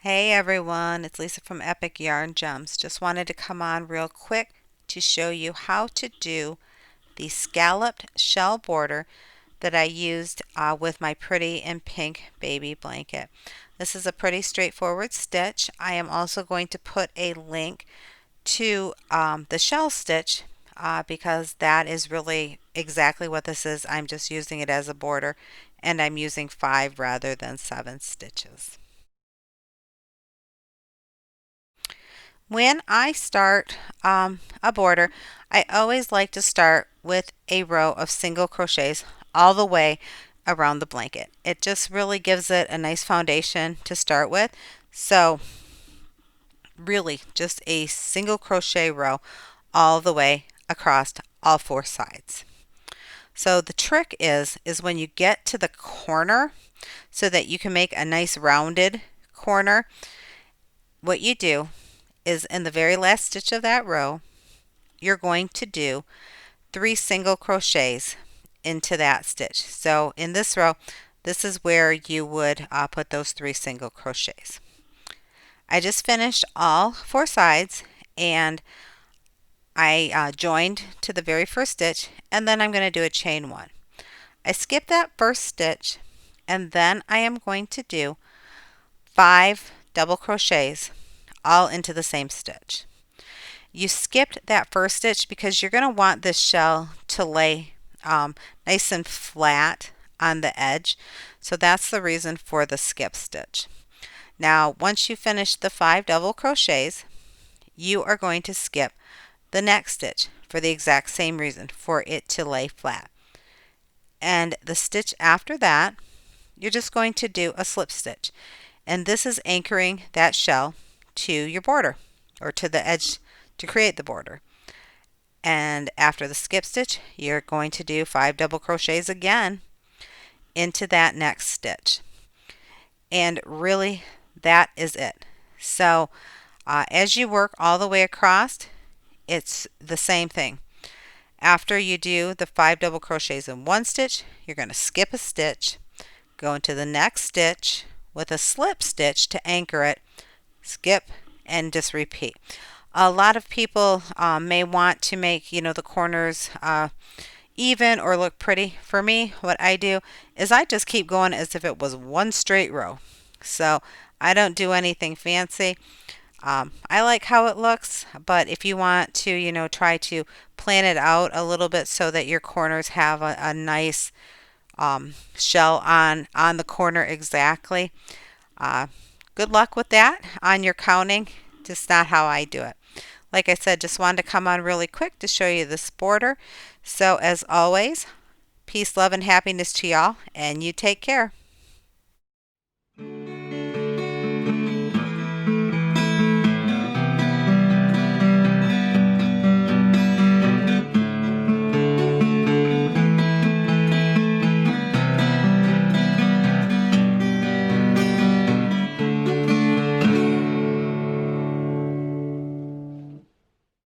Hey everyone, it's Lisa from Epic Yarn Gems. Just wanted to come on real quick to show you how to do the scalloped shell border that I used with my pretty and pink baby blanket. This is a pretty straightforward stitch. I am also going to put a link to the shell stitch because that is really exactly what this is. I'm just using it as a border and I'm using 5 rather than 7 stitches. When I start a border, I always like to start with a row of single crochets all the way around the blanket. It just really gives it a nice foundation to start with. So really just a single crochet row all the way across all 4 sides. So the trick is when you get to the corner so that you can make a nice rounded corner, what you do is in the very last stitch of that row, you're going to do 3 single crochets into that stitch. So in this row, this is where you would put those 3 single crochets. I just finished all 4 sides and I joined to the very first stitch, and then I'm going to do a chain 1. I skipped that first stitch and then I am going to do 5 double crochets all into the same stitch. You skipped that first stitch because you're going to want this shell to lay nice and flat on the edge. So that's the reason for the skip stitch. Now, once you finish the 5 double crochets, you are going to skip the next stitch for the exact same reason, for it to lay flat. And the stitch after that, you're just going to do a slip stitch. And this is anchoring that shell to your border or to the edge to create the border. And after the skip stitch, you're going to do 5 double crochets again into that next stitch. And really, that is it. So as you work all the way across, it's the same thing. After you do the 5 double crochets in one stitch, you're going to skip a stitch, go into the next stitch with a slip stitch to anchor it, skip, and just repeat. A lot of people may want to make, the corners even or look pretty. For me, what I do is I just keep going as if it was one straight row. So I don't do anything fancy. I like how it looks, but if you want to, try to plan it out a little bit so that your corners have a nice shell on the corner exactly. Good luck with that on your counting. Just not how I do it. Like I said, just wanted to come on really quick to show you this border. So as always, peace, love, and happiness to y'all, and you take care.